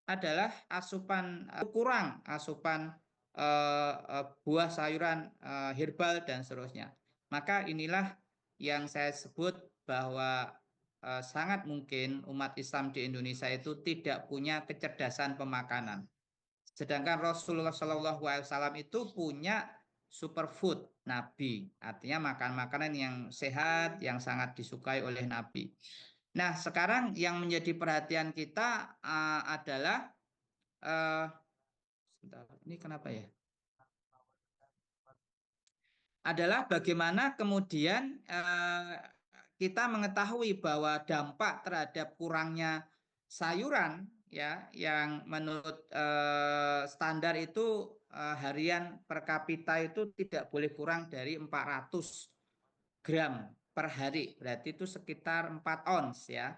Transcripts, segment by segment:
adalah asupan kurang asupan buah sayuran herbal dan seterusnya. Maka inilah yang saya sebut bahwa sangat mungkin umat Islam di Indonesia itu tidak punya kecerdasan pemakanan. Sedangkan Rasulullah SAW itu punya superfood Nabi, artinya makan makanan yang sehat, yang sangat disukai oleh Nabi. Nah, sekarang yang menjadi perhatian kita adalah sebentar, ini kenapa ya? Adalah bagaimana kemudian kita mengetahui bahwa dampak terhadap kurangnya sayuran ya yang menurut standar itu harian per kapita itu tidak boleh kurang dari 400 gram per hari. Berarti itu sekitar 4 ons ya.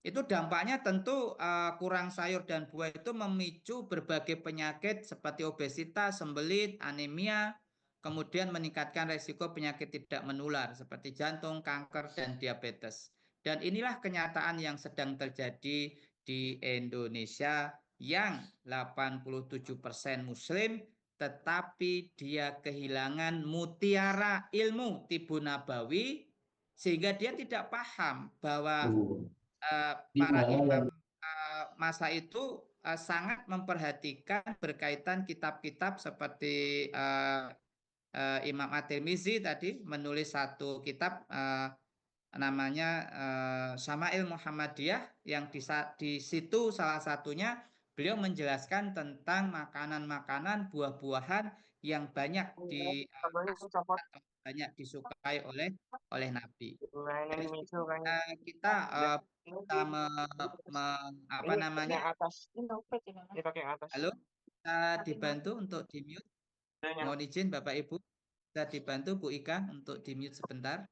Itu dampaknya tentu kurang sayur dan buah itu memicu berbagai penyakit seperti obesitas, sembelit, anemia, kemudian meningkatkan resiko penyakit tidak menular seperti jantung, kanker, dan diabetes. Dan inilah kenyataan yang sedang terjadi di Indonesia yang 87% Muslim, tetapi dia kehilangan mutiara ilmu Tibu Nabawi sehingga dia tidak paham bahwa para imam masa itu sangat memperhatikan berkaitan kitab-kitab seperti Imam At-Tirmizi tadi menulis satu kitab namanya Syama'il Muhammadiyah yang di situ salah satunya beliau menjelaskan tentang makanan-makanan buah-buahan yang banyak banyak disukai oleh Nabi. Dari situ kita bisa apa namanya? Halo, bisa dibantu untuk di mute. Mohon izin Bapak Ibu, bisa dibantu Bu Ika untuk di mute sebentar.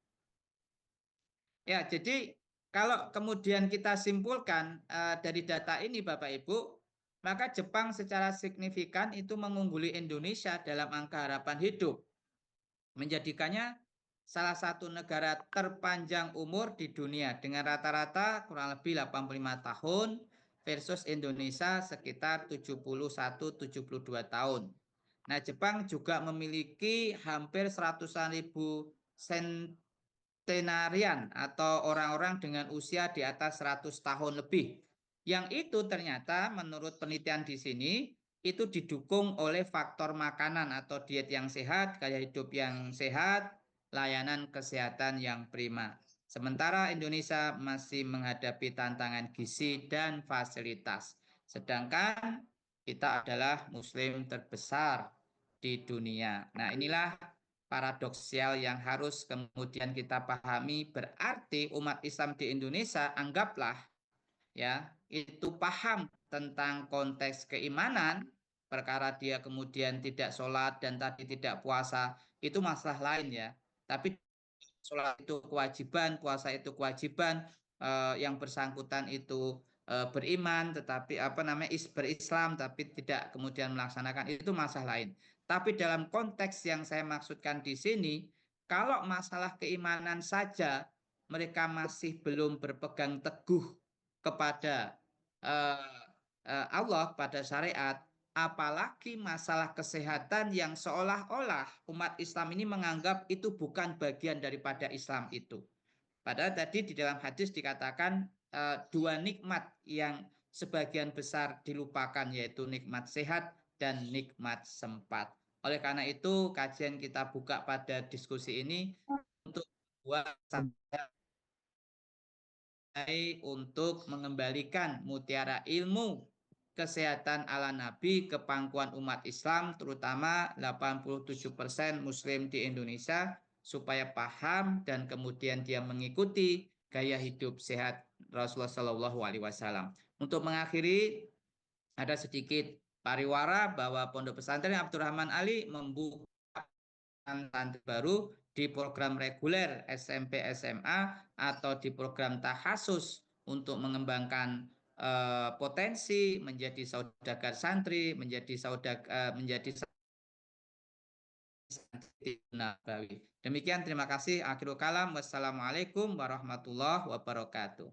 Ya, jadi kalau kemudian kita simpulkan dari data ini Bapak Ibu, maka Jepang secara signifikan itu mengungguli Indonesia dalam angka harapan hidup, menjadikannya salah satu negara terpanjang umur di dunia dengan rata-rata kurang lebih 85 tahun versus Indonesia sekitar 71-72 tahun. Nah, Jepang juga memiliki hampir seratusan ribu centenarian atau orang-orang dengan usia di atas 100 tahun lebih. Yang itu ternyata menurut penelitian di sini itu didukung oleh faktor makanan atau diet yang sehat, gaya hidup yang sehat, layanan kesehatan yang prima. Sementara Indonesia masih menghadapi tantangan gizi dan fasilitas. Sedangkan kita adalah muslim terbesar di dunia. Nah, inilah paradoksial yang harus kemudian kita pahami. Berarti umat Islam di Indonesia anggaplah ya itu paham tentang konteks keimanan, perkara dia kemudian tidak sholat dan tadi tidak puasa itu masalah lain ya, tapi sholat itu kewajiban, puasa itu kewajiban, yang bersangkutan itu beriman tetapi apa namanya berislam tapi tidak kemudian melaksanakan itu masalah lain. Tapi dalam konteks yang saya maksudkan di sini, kalau masalah keimanan saja mereka masih belum berpegang teguh kepada Allah, pada syariat, apalagi masalah kesehatan yang seolah-olah umat Islam ini menganggap itu bukan bagian daripada Islam itu. Padahal tadi di dalam hadis dikatakan dua nikmat yang sebagian besar dilupakan, yaitu nikmat sehat dan nikmat sempat. Oleh karena itu kajian kita buka pada diskusi ini untuk buat untuk mengembalikan mutiara ilmu kesehatan ala Nabi ke pangkuan umat Islam, terutama 87% Muslim di Indonesia, supaya paham dan kemudian dia mengikuti gaya hidup sehat Rasulullah SAW. Untuk mengakhiri, ada sedikit pariwara bahwa Pondok Pesantren Abdurrahman Ali membuka santri baru di program reguler SMP SMA atau di program tahasus untuk mengembangkan potensi menjadi saudagar santri, menjadi santri Nabawi. Demikian, terima kasih. Akhirul kalam. Wassalamualaikum warahmatullahi wabarakatuh.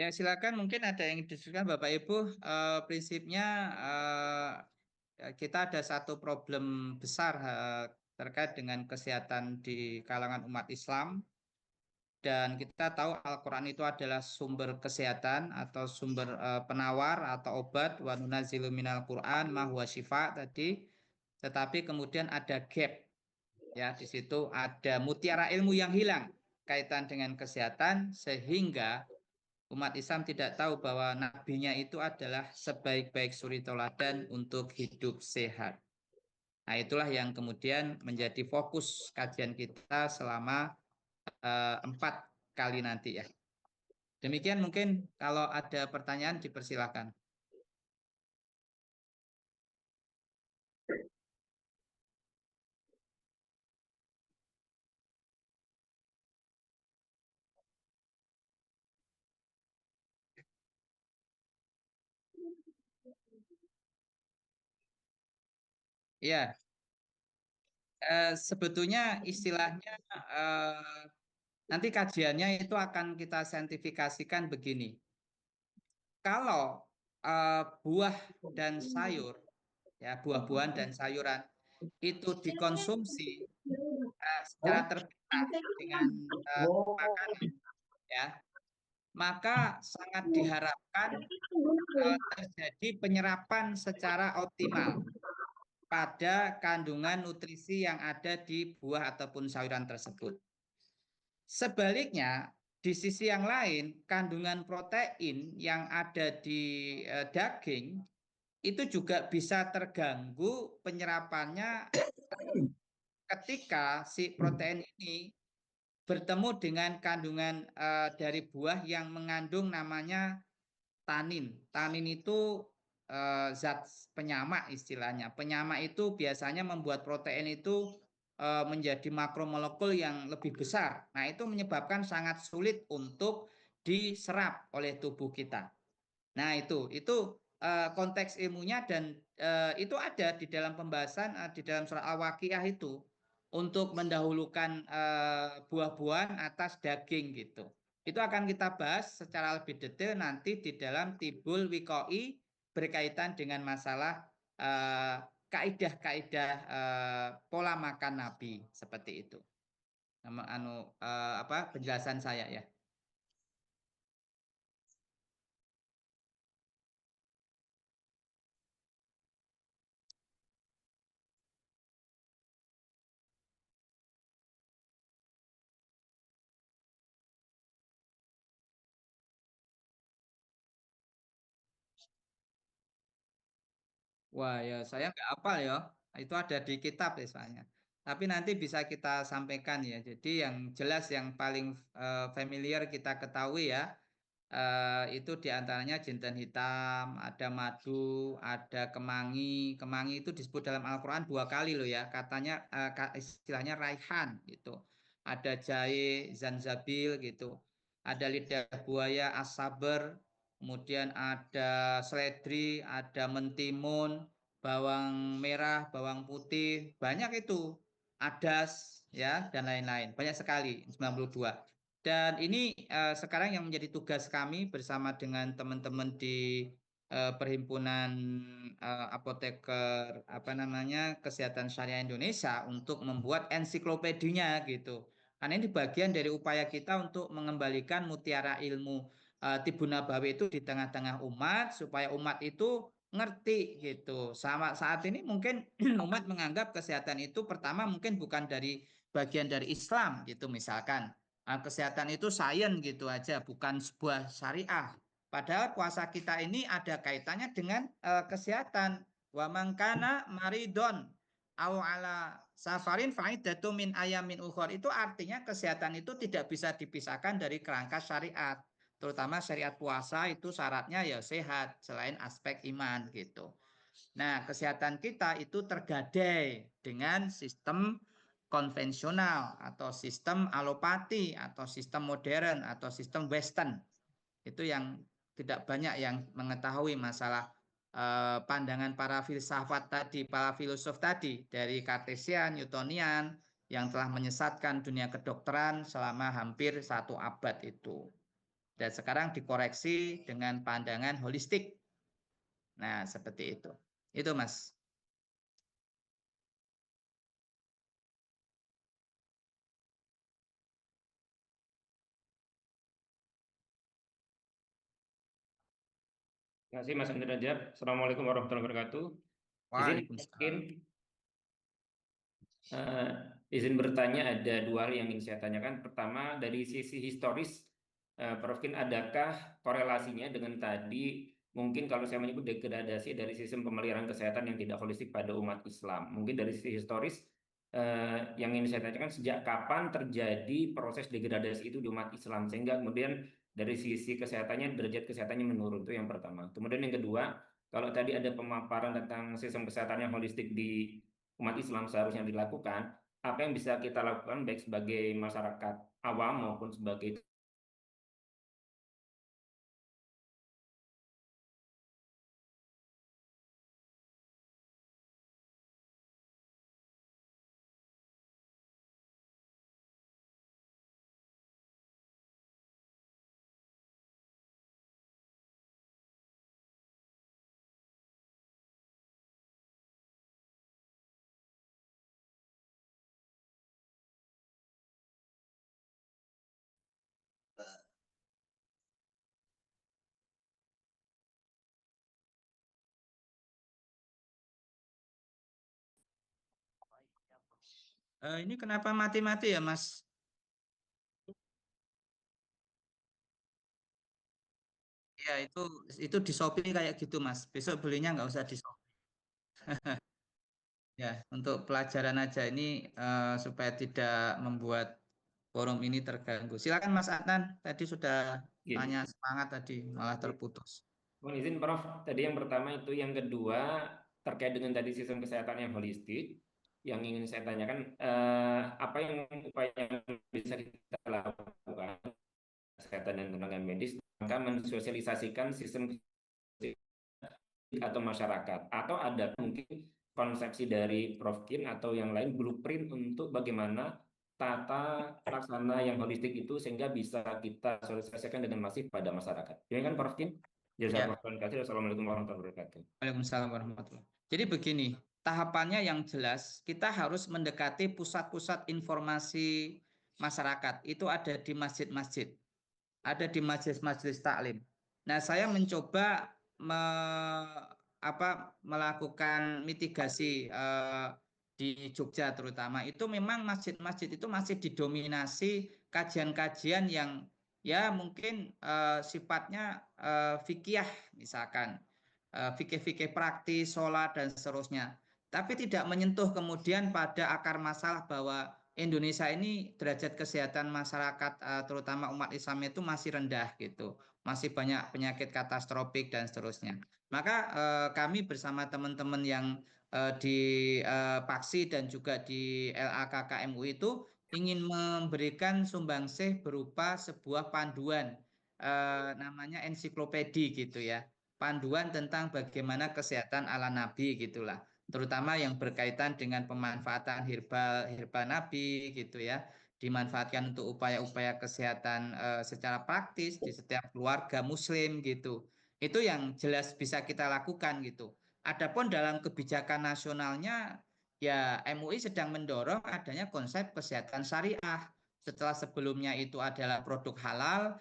Ya, silakan mungkin ada yang didiskusikan Bapak Ibu. Prinsipnya kita ada satu problem besar terkait dengan kesehatan di kalangan umat Islam. Dan kita tahu Al-Quran itu adalah sumber kesehatan atau sumber penawar atau obat. Wa nunazzilu minal Quran ma huwa syifa tadi. Tetapi kemudian ada gap, ya, di situ ada mutiara ilmu yang hilang kaitan dengan kesehatan, sehingga umat Islam tidak tahu bahwa nabinya itu adalah sebaik-baik suri toladan untuk hidup sehat. Nah, itulah yang kemudian menjadi fokus kajian kita selama 4 kali nanti, ya. Demikian, mungkin kalau ada pertanyaan dipersilakan. Ya, sebetulnya istilahnya nanti kajiannya itu akan kita saintifikasikan begini. Kalau buah dan sayur, ya, buah-buahan dan sayuran itu dikonsumsi secara terpisah dengan makanan, ya, maka sangat diharapkan terjadi penyerapan secara optimal pada kandungan nutrisi yang ada di buah ataupun sayuran tersebut. Sebaliknya, di sisi yang lain, kandungan protein yang ada di daging itu juga bisa terganggu penyerapannya ketika si protein ini bertemu dengan kandungan dari buah yang mengandung namanya tanin. Tanin itu zat penyamak istilahnya. Penyamak itu biasanya membuat protein itu menjadi makromolekul yang lebih besar. Nah, itu menyebabkan sangat sulit untuk diserap oleh tubuh kita. Nah, itu konteks ilmunya, dan itu ada di dalam pembahasan di dalam surat Al-Waqiah itu untuk mendahulukan buah-buahan atas daging gitu. Itu akan kita bahas secara lebih detail nanti di dalam Tibul Wiqoi berkaitan dengan masalah kaidah-kaidah pola makan Nabi seperti itu. Nama apa penjelasan saya, ya. Wah, ya, saya nggak hafal ya. Itu ada di kitab ya soalnya. Tapi nanti bisa kita sampaikan, ya. Jadi yang jelas yang paling familiar kita ketahui, ya, itu diantaranya jinten hitam, ada madu, ada kemangi. Kemangi itu disebut dalam Al-Quran 2 kali loh, ya. Katanya istilahnya raihan gitu. Ada jahe, zanjabil gitu. Ada lidah buaya, as-saber. Kemudian ada seledri, ada mentimun, bawang merah, bawang putih, banyak itu. Adas, ya, dan lain-lain. Banyak sekali, 92. Dan ini sekarang yang menjadi tugas kami bersama dengan teman-teman di Perhimpunan Apoteker apa namanya Kesehatan Syariah Indonesia untuk membuat ensiklopedinya gitu. Karena ini bagian dari upaya kita untuk mengembalikan mutiara ilmu Tibun Nabawi itu di tengah-tengah umat supaya umat itu ngerti gitu. Sama saat ini mungkin umat menganggap kesehatan itu pertama mungkin bukan dari bagian dari Islam gitu misalkan. Kesehatan itu sains gitu aja, bukan sebuah syariah. Padahal puasa kita ini ada kaitannya dengan kesehatan. Wa mangkana maridon au ala safarin faidatu min ayamin ukhor. Itu artinya kesehatan itu tidak bisa dipisahkan dari kerangka syariat. Terutama syariat puasa itu syaratnya ya sehat selain aspek iman gitu. Nah, kesehatan kita itu tergadai dengan sistem konvensional atau sistem alopati atau sistem modern atau sistem western. Itu yang tidak banyak yang mengetahui masalah pandangan para filsafat tadi, para filosof tadi dari Kartesian, Newtonian yang telah menyesatkan dunia kedokteran selama hampir 1 abad itu. dan sekarang dikoreksi dengan pandangan holistik. Nah, seperti itu. Itu, Mas. Terima kasih Mas Andri Rajab. Assalamualaikum warahmatullahi wabarakatuh. Izin mungkin Waalaikumsalam. eh, izin bertanya, ada dua hal yang ingin saya tanyakan. Pertama, dari sisi historis, Prof. Kin, adakah korelasinya dengan tadi mungkin kalau saya menyebut degradasi dari sistem pemeliharaan kesehatan yang tidak holistik pada umat Islam? Mungkin dari sisi historis yang ingin saya tanyakan, sejak kapan terjadi proses degradasi itu di umat Islam sehingga kemudian dari sisi kesehatannya, derajat kesehatannya menurun, itu yang pertama. Kemudian yang kedua, kalau tadi ada pemaparan tentang sistem kesehatan yang holistik di umat Islam seharusnya dilakukan, apa yang bisa kita lakukan baik sebagai masyarakat awam maupun sebagai Ini kenapa mati-mati ya, Mas? Ya, itu di Shopee kayak gitu, Mas. Besok belinya nggak usah di Shopee. Ya, untuk pelajaran aja ini supaya tidak membuat forum ini terganggu. Silakan Mas Adnan, tadi sudah tanya gitu. semangat tadi malah terputus. Mohon izin Prof, tadi yang pertama itu, yang kedua terkait dengan tadi sistem kesehatan yang holistik, yang ingin saya tanyakan, apa yang upaya yang bisa kita lakukan kesehatan dan tenaga medis, maka mensosialisasikan sistem atau masyarakat, atau ada mungkin konsepsi dari Prof Kin atau yang lain blueprint untuk bagaimana tata laksana yang holistik itu sehingga bisa kita sosialisasikan dengan masif pada masyarakat. Ya kan Prof Kin? Ya, Jazakallahu khairan. Assalamualaikum warahmatullahi wabarakatuh. Waalaikumsalam warahmatullahi. Jadi begini, tahapannya yang jelas, kita harus mendekati pusat-pusat informasi masyarakat. Itu ada di masjid-masjid, ada di majelis-majelis taklim. Nah, saya mencoba melakukan mitigasi di Jogja terutama. Itu memang masjid-masjid itu masih didominasi kajian-kajian yang ya mungkin sifatnya fikih misalkan fikih-fikih praktis, sholat dan seterusnya. Tapi tidak menyentuh kemudian pada akar masalah bahwa Indonesia ini derajat kesehatan masyarakat terutama umat Islam itu masih rendah gitu. Masih banyak penyakit katastropik dan seterusnya. Maka kami bersama teman-teman yang di Paksi dan juga di LAKKMU itu ingin memberikan sumbangsih berupa sebuah panduan namanya ensiklopedi gitu ya. Panduan tentang bagaimana kesehatan ala Nabi gitulah, terutama yang berkaitan dengan pemanfaatan herbal herbal Nabi gitu ya, dimanfaatkan untuk upaya-upaya kesehatan secara praktis di setiap keluarga Muslim gitu. Itu yang jelas bisa kita lakukan gitu. Adapun dalam kebijakan nasionalnya, ya MUI sedang mendorong adanya konsep kesehatan syariah. Setelah sebelumnya itu adalah produk halal,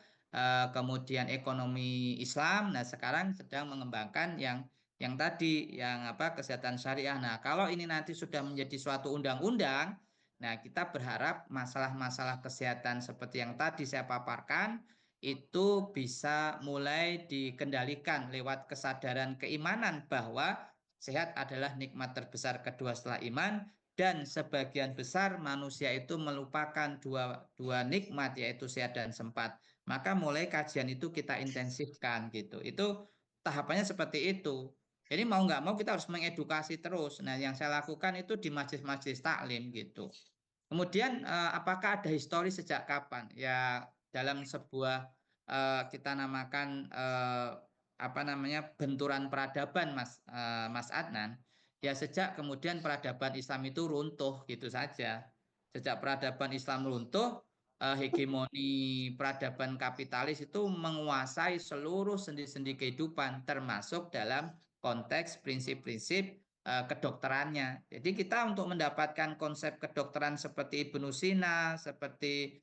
kemudian ekonomi Islam. Nah, sekarang sedang mengembangkan yang tadi yang apa kesehatan syariah. Nah, kalau ini nanti sudah menjadi suatu undang-undang, nah kita berharap masalah-masalah kesehatan seperti yang tadi saya paparkan itu bisa mulai dikendalikan lewat kesadaran keimanan bahwa sehat adalah nikmat terbesar kedua setelah iman dan sebagian besar manusia itu melupakan dua nikmat yaitu sehat dan sempat. Maka mulai kajian itu kita intensifkan gitu. Itu tahapannya seperti itu. Jadi mau nggak mau kita harus mengedukasi terus. Nah, yang saya lakukan itu di majelis-majelis taklim gitu. Kemudian apakah ada histori sejak kapan? Ya dalam sebuah kita namakan apa namanya benturan peradaban Mas Adnan. Ya sejak kemudian peradaban Islam itu runtuh gitu saja. Sejak peradaban Islam runtuh, hegemoni peradaban kapitalis itu menguasai seluruh sendi-sendi kehidupan, termasuk dalam konteks prinsip-prinsip kedokterannya. Jadi kita untuk mendapatkan konsep kedokteran seperti Ibnu Sina, seperti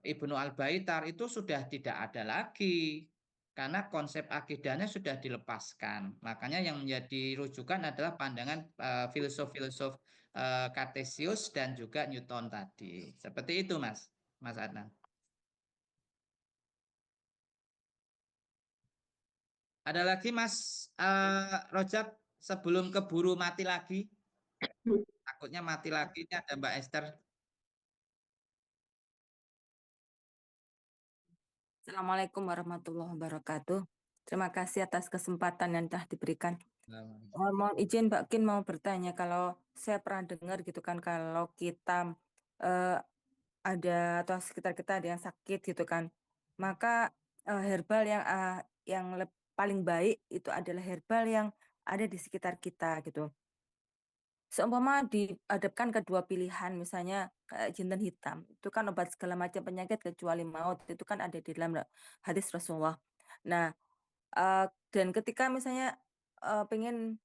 Ibnu Al-Baitar itu sudah tidak ada lagi. Karena konsep akidahnya sudah dilepaskan. Makanya yang menjadi rujukan adalah pandangan filosof-filosof Kartesius dan juga Newton tadi. Seperti itu, Mas Adnan. Ada lagi, Mas Rojab, sebelum keburu mati lagi? Takutnya mati lagi. Ini ada Mbak Esther. Assalamualaikum warahmatullahi wabarakatuh. Terima kasih atas kesempatan yang telah diberikan. Mohon izin Mbak Kin mau bertanya, kalau saya pernah dengar gitu kan, kalau kita ada atau sekitar kita ada yang sakit gitu kan, maka herbal yang paling baik itu adalah herbal yang ada di sekitar kita gitu. Seumpama dihadapkan kedua pilihan, misalnya jinten hitam, itu kan obat segala macam penyakit kecuali maut, itu kan ada di dalam hadis Rasulullah. Nah, dan ketika misalnya pengen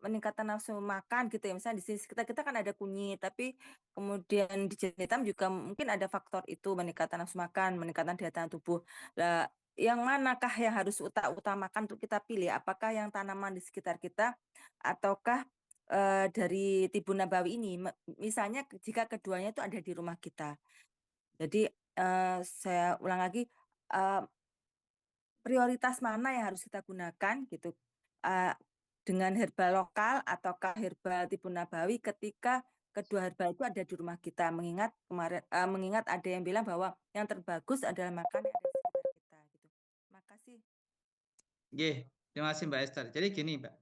meningkatkan nafsu makan gitu ya, misalnya di sisi kita kan ada kunyit, tapi kemudian di jinten hitam juga mungkin ada faktor itu, meningkatkan nafsu makan, meningkatkan daya tahan tubuh. Lah, yang manakah yang harus utamakan untuk kita pilih? Apakah yang tanaman di sekitar kita ataukah dari Tibun Nabawi ini? Misalnya jika keduanya itu ada di rumah kita. Jadi saya ulang lagi, prioritas mana yang harus kita gunakan gitu, dengan herbal lokal ataukah herbal Tibun Nabawi ketika kedua herbal itu ada di rumah kita, mengingat ada yang bilang bahwa yang terbagus adalah makan yang ada di sekitar kita gitu. Terima kasih. Terima kasih Mbak Esther. Jadi gini, Mbak.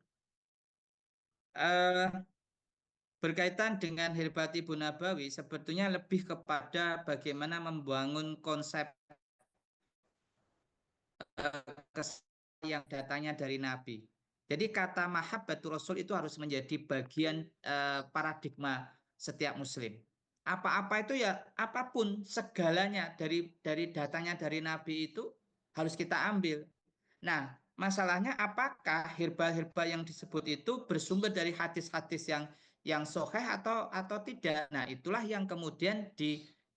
Eh, Berkaitan dengan herbal Tibun Nabawi, sebetulnya lebih kepada bagaimana membangun konsep yang datanya dari Nabi. Jadi kata mahabbatur Rasul itu harus menjadi bagian paradigma setiap Muslim. Apa-apa itu ya, apapun segalanya dari datanya dari Nabi itu harus kita ambil. Nah, masalahnya apakah herbal-herbal yang disebut itu bersumber dari hadis-hadis yang sahih atau tidak? Nah, itulah yang kemudian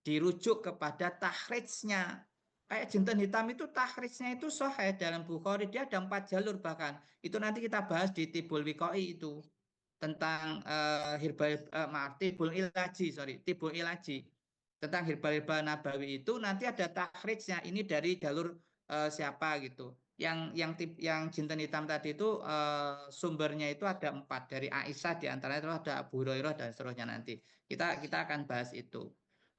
dirujuk kepada tahrijnya. Kayak jinten hitam itu tahrijnya itu sahih dalam Bukhari, dia ada 4 jalur bahkan. Itu nanti kita bahas di Tibul Wiqai itu tentang Tibul Ilaji, Tibul Ilaji tentang herbal-herbal Nabawi itu nanti ada tahrijnya, ini dari jalur siapa gitu. Yang jinten hitam tadi itu sumbernya itu ada 4 dari Aisyah, diantaranya itu ada Abu Hurairah dan seterusnya nanti. Kita akan bahas itu.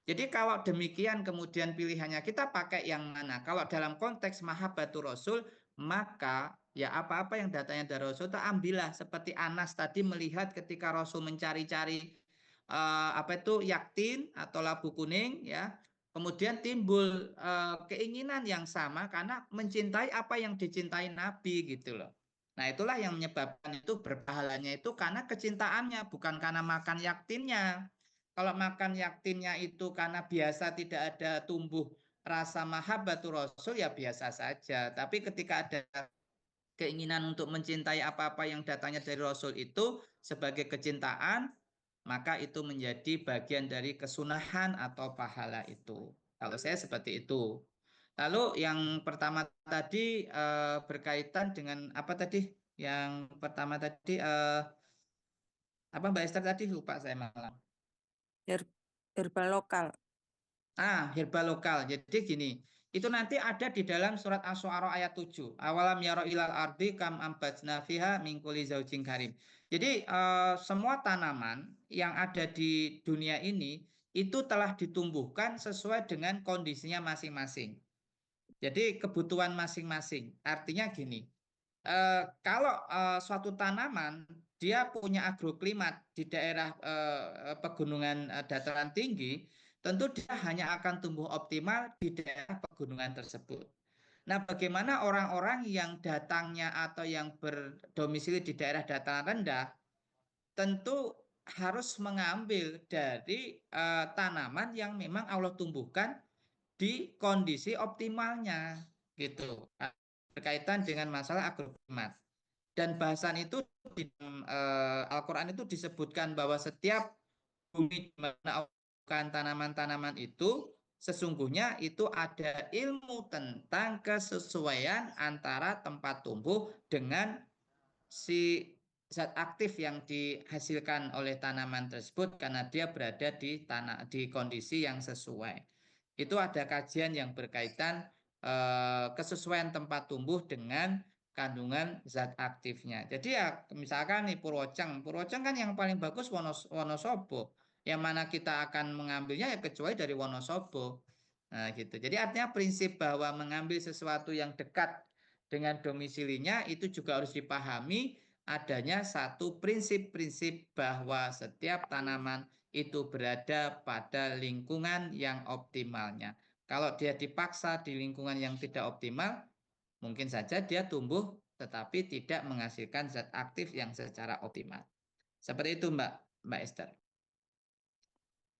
Jadi kalau demikian kemudian pilihannya kita pakai yang mana? Kalau dalam konteks mahabbatur Rasul, maka ya apa-apa yang datanya dari Rasul itu ambillah. Seperti Anas tadi melihat ketika Rasul mencari-cari apa itu yaktin atau labu kuning ya. Kemudian timbul keinginan yang sama karena mencintai apa yang dicintai Nabi gitu loh. Nah, itulah yang menyebabkan itu berpahalanya itu karena kecintaannya, bukan karena makan yaktinnya. Kalau makan yaktinnya itu karena biasa tidak ada tumbuh rasa mahabbatur Rasul ya biasa saja. Tapi ketika ada keinginan untuk mencintai apa-apa yang datangnya dari Rasul itu sebagai kecintaan, maka itu menjadi bagian dari kesunahan atau pahala itu. Kalau saya seperti itu. Lalu yang pertama tadi berkaitan dengan apa tadi? Yang pertama tadi apa Mbak Esther tadi lupa saya malah. Herbal lokal. Herbal lokal. Jadi gini, itu nanti ada di dalam surat Asy-Syu'ara ayat 7. Awalam yara ilal ardi kam ambatna fiha min kulli zaujin karim. Jadi semua tanaman yang ada di dunia ini itu telah ditumbuhkan sesuai dengan kondisinya masing-masing. Jadi kebutuhan masing-masing. Artinya gini, kalau suatu tanaman dia punya agroklimat di daerah pegunungan dataran tinggi, tentu dia hanya akan tumbuh optimal di daerah pegunungan tersebut. Nah, bagaimana orang-orang yang datangnya atau yang berdomisili di daerah dataran rendah, tentu harus mengambil dari tanaman yang memang Allah tumbuhkan di kondisi optimalnya gitu, berkaitan dengan masalah agroklimat. Dan bahasan itu di Al-Quran itu disebutkan bahwa setiap bumi di mana tanaman-tanaman itu sesungguhnya itu ada ilmu tentang kesesuaian antara tempat tumbuh dengan si zat aktif yang dihasilkan oleh tanaman tersebut karena dia berada di kondisi yang sesuai. Itu ada kajian yang berkaitan kesesuaian tempat tumbuh dengan kandungan zat aktifnya. Jadi ya misalkan nih Purwoceng kan yang paling bagus Wonosobo. Yang mana kita akan mengambilnya ya kecuali dari Wonosobo. Nah, gitu. Jadi artinya prinsip bahwa mengambil sesuatu yang dekat dengan domisilinya itu juga harus dipahami adanya satu prinsip-prinsip bahwa setiap tanaman itu berada pada lingkungan yang optimalnya. Kalau dia dipaksa di lingkungan yang tidak optimal, mungkin saja dia tumbuh tetapi tidak menghasilkan zat aktif yang secara optimal. Seperti itu Mbak Esther.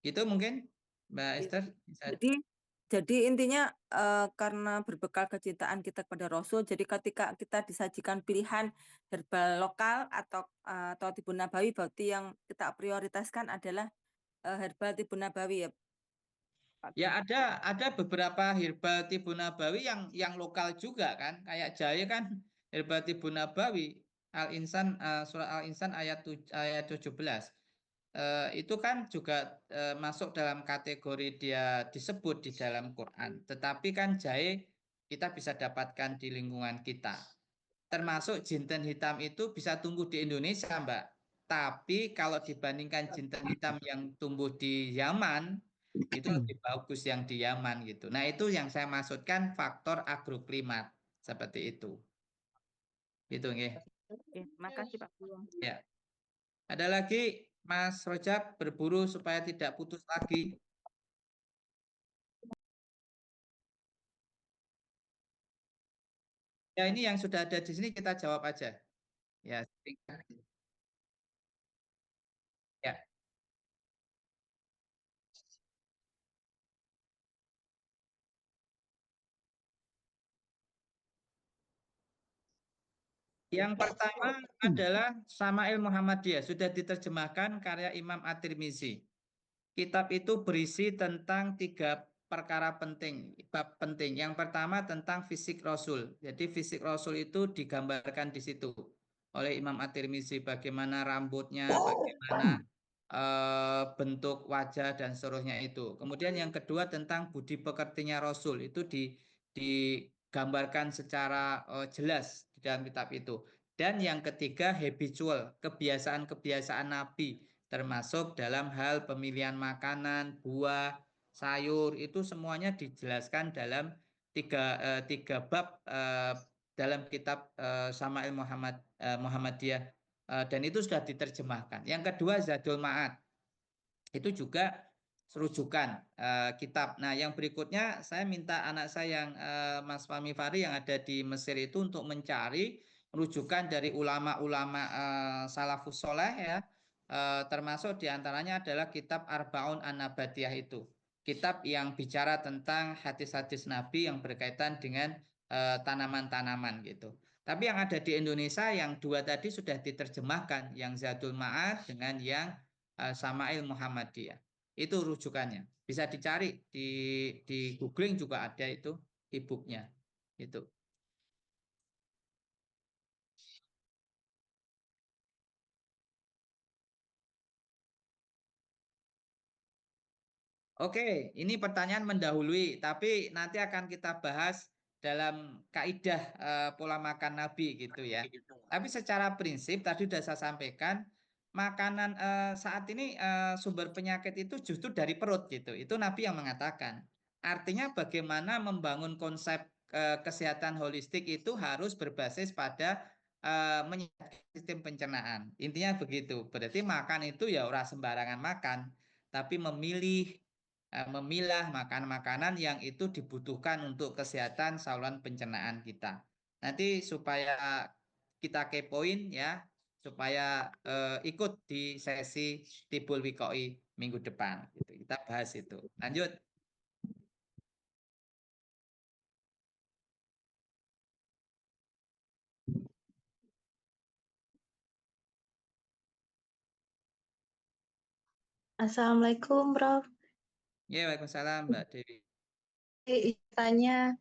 Itu mungkin Mbak Esther bisa. Jadi intinya karena berbekal kecintaan kita kepada Rasul, jadi ketika kita disajikan pilihan herbal lokal atau Tibun Nabawi, berarti yang kita prioritaskan adalah herbal Tibun Nabawi ya, Pak Kim? Ya ada beberapa herbal Tibun Nabawi yang lokal juga kan, kayak jahe kan herbal Tibun Nabawi. Al-Insan surat Al-Insan ayat 17. Itu kan juga masuk dalam kategori dia disebut di dalam Quran. Tetapi kan jahe kita bisa dapatkan di lingkungan kita. Termasuk jinten hitam itu bisa tumbuh di Indonesia, Mbak. Tapi kalau dibandingkan jinten hitam yang tumbuh di Yaman, itu lebih bagus yang di Yaman gitu. Nah, itu yang saya maksudkan faktor agroklimat seperti itu. Itu nggih. Oke, makasih Pak Kim. Ya. Ada lagi Mas Rojak berburu supaya tidak putus lagi. Ya, ini yang sudah ada di sini kita jawab aja. Ya, ya. Yang pertama adalah Syama'il Muhammadiyah, sudah diterjemahkan karya Imam At-Tirmizi. Kitab itu berisi tentang 3 perkara penting, bab penting. Yang pertama tentang fisik Rasul. Jadi fisik Rasul itu digambarkan di situ oleh Imam At-Tirmizi, bagaimana rambutnya, bagaimana bentuk wajah dan seluruhnya itu. Kemudian yang kedua tentang budi pekertinya Rasul itu digambarkan secara jelas di dalam kitab itu. Dan yang ketiga habitual, kebiasaan-kebiasaan Nabi termasuk dalam hal pemilihan makanan, buah, sayur itu semuanya dijelaskan dalam tiga bab dalam kitab Syama'il Muhammadiyah. Dan itu sudah diterjemahkan. Yang kedua Zadul Ma'ad itu juga rujukan kitab. Nah, yang berikutnya saya minta anak saya yang Mas Fahmi Fahri yang ada di Mesir itu untuk mencari rujukan dari ulama-ulama salafus soleh ya, termasuk diantaranya adalah kitab Arbaun An-Nabatiyah itu. Kitab yang bicara tentang hadis-hadis Nabi yang berkaitan dengan tanaman-tanaman gitu. Tapi yang ada di Indonesia yang 2 tadi sudah diterjemahkan, yang Zadul Ma'ad dengan yang Syama'il Muhammadiyah. Itu rujukannya. Bisa dicari di googling juga ada itu e-booknya. Itu. Oke, ini pertanyaan mendahului, tapi nanti akan kita bahas dalam kaidah pola makan Nabi gitu ya. Tapi secara prinsip tadi sudah saya sampaikan, makanan saat ini sumber penyakit itu justru dari perut gitu. Itu Nabi yang mengatakan. Artinya bagaimana membangun konsep kesehatan holistik itu harus berbasis pada menyehatkan sistem pencernaan. Intinya begitu. Berarti makan itu ya ora sembarangan makan, tapi memilah makanan-makanan yang itu dibutuhkan untuk kesehatan saluran pencernaan kita. Nanti supaya kita kepoin ya, supaya ikut di sesi Tibul Wikoi minggu depan. Gitu. Kita bahas itu. Lanjut. Assalamualaikum, Prof. Ya, Waalaikumsalam, Mbak Dewi. Tanya,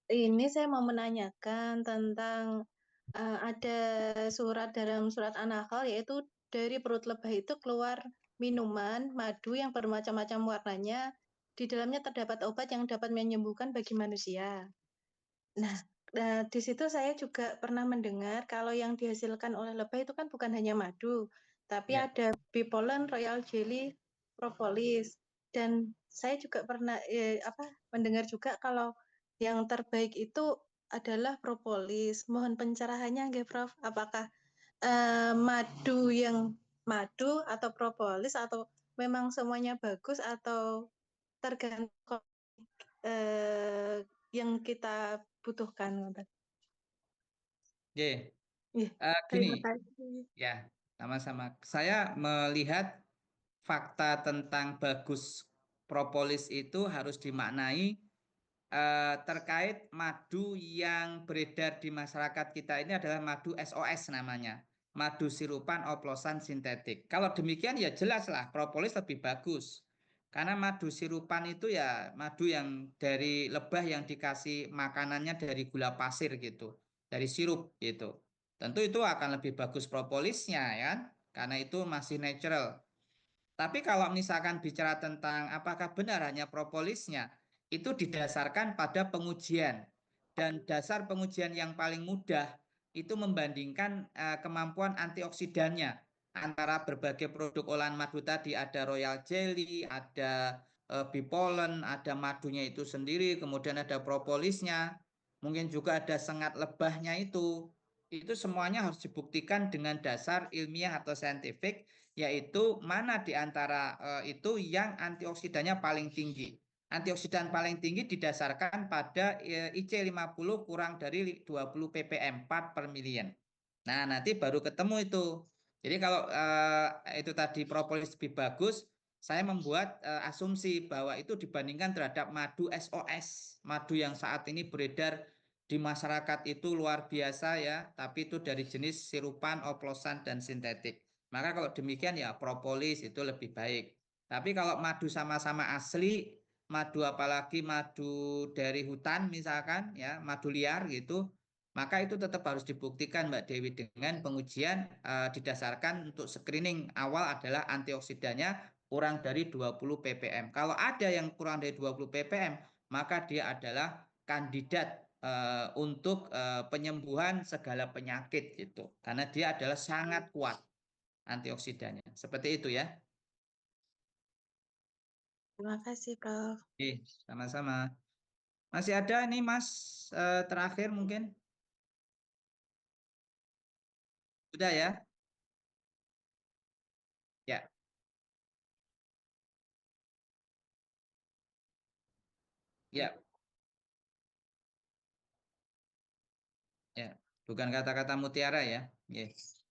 ini saya mau menanyakan tentang ada surat dalam surat An-Nahl, yaitu dari perut lebah itu keluar minuman madu yang bermacam-macam warnanya. Di dalamnya terdapat obat yang dapat menyembuhkan bagi manusia. Nah, di situ saya juga pernah mendengar kalau yang dihasilkan oleh lebah itu kan bukan hanya madu, tapi Ya. ada bee pollen, royal jelly, propolis. Dan saya juga pernah mendengar juga kalau yang terbaik itu adalah propolis. Mohon pencerahannya, nggih, Prof. Apakah madu atau propolis atau memang semuanya bagus atau tergantung yang kita butuhkan. Oke. Iya, terima Gini, kasih. ya, sama-sama. Saya melihat fakta tentang bagus propolis itu harus dimaknai terkait madu yang beredar di masyarakat kita ini adalah madu SOS namanya. Madu sirupan oplosan sintetik. Kalau demikian ya jelaslah propolis lebih bagus. Karena madu sirupan itu ya madu yang dari lebah yang dikasih makanannya dari gula pasir gitu. Dari sirup gitu. Tentu itu akan lebih bagus propolisnya ya. Karena itu masih natural. Tapi kalau misalkan bicara tentang apakah benar hanya propolisnya, itu didasarkan pada pengujian. Dan dasar pengujian yang paling mudah itu membandingkan kemampuan antioksidannya antara berbagai produk olahan madu tadi. Ada royal jelly, ada bee pollen, ada madunya itu sendiri, kemudian ada propolisnya, mungkin juga ada sengat lebahnya itu. Itu semuanya harus dibuktikan dengan dasar ilmiah atau saintifik, yaitu mana di antara itu yang antioksidannya paling tinggi. Antioksidan paling tinggi didasarkan pada IC50 kurang dari 20 ppm 4 per million. Nah, nanti baru ketemu itu. Jadi kalau itu tadi propolis lebih bagus, saya membuat asumsi bahwa itu dibandingkan terhadap madu SOS, madu yang saat ini beredar di masyarakat itu luar biasa ya, tapi itu dari jenis sirupan, oplosan, dan sintetik. Maka kalau demikian ya propolis itu lebih baik. Tapi kalau madu sama-sama asli, madu apalagi madu dari hutan misalkan ya, madu liar gitu, maka itu tetap harus dibuktikan Mbak Dewi dengan pengujian didasarkan untuk screening awal adalah antioksidannya kurang dari 20 ppm. Kalau ada yang kurang dari 20 ppm, maka dia adalah kandidat untuk penyembuhan segala penyakit gitu. Karena dia adalah sangat kuat antioksidannya. Seperti itu ya. Terima kasih, Prof. Oke, sama-sama. Masih ada ini Mas terakhir mungkin? Sudah ya? Ya, ya, ya. Bukan kata-kata mutiara ya. Yes.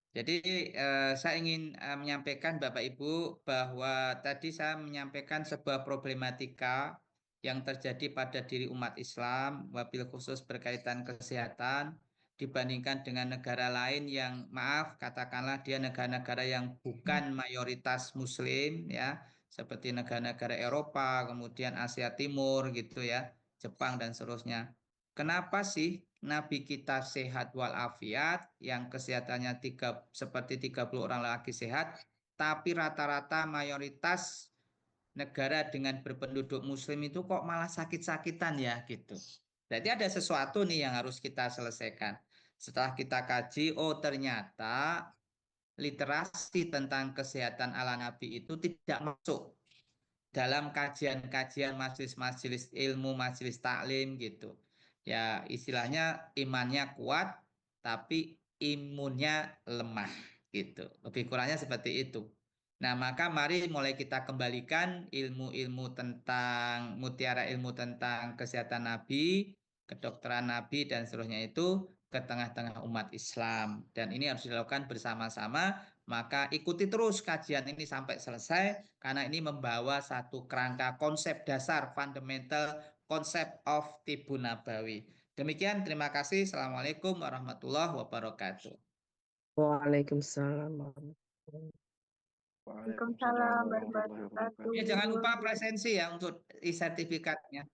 Jadi saya ingin menyampaikan Bapak Ibu bahwa tadi saya menyampaikan sebuah problematika yang terjadi pada diri umat Islam, wabil khusus berkaitan kesehatan, dibandingkan dengan negara lain yang maaf katakanlah dia negara-negara yang bukan mayoritas Muslim ya, seperti negara-negara Eropa, kemudian Asia Timur gitu ya, Jepang dan seterusnya. Kenapa sih Nabi kita sehat walafiat, yang kesehatannya seperti 30 orang lagi sehat, tapi rata-rata mayoritas negara dengan berpenduduk muslim itu kok malah sakit-sakitan ya gitu. Berarti ada sesuatu nih yang harus kita selesaikan. Setelah kita kaji, oh ternyata literasi tentang kesehatan ala Nabi itu tidak masuk dalam kajian-kajian majelis-majelis ilmu, majelis taklim gitu. Ya, istilahnya imannya kuat tapi imunnya lemah gitu. Lebih kurangnya seperti itu. Nah, maka mari mulai kita kembalikan ilmu-ilmu tentang mutiara ilmu tentang kesehatan Nabi, kedokteran Nabi dan seterusnya itu ke tengah-tengah umat Islam. Dan ini harus dilakukan bersama-sama, maka ikuti terus kajian ini sampai selesai, karena ini membawa satu kerangka konsep dasar, fundamental konsep of Tibun Nabawi. Demikian, terima kasih. Assalamualaikum warahmatullahi wabarakatuh. Waalaikumsalam warahmatullahi Waalaikumsalam warahmatullahi wabarakatuh. Ya, jangan lupa presensi ya untuk e-sertifikatnya.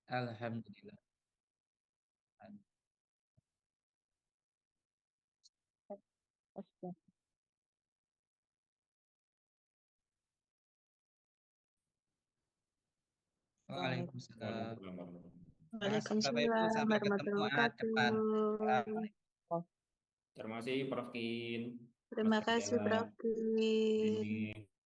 Alhamdulillah. Waalaikumsalam. Makasih Bapak Ibu, Waalaikumsalam sampai ketemu warahmatullahi depan. wabarakatuh. Terima kasih Prof. Kin. Terima Mas kasih Rizal. Prof. Kin. Ini.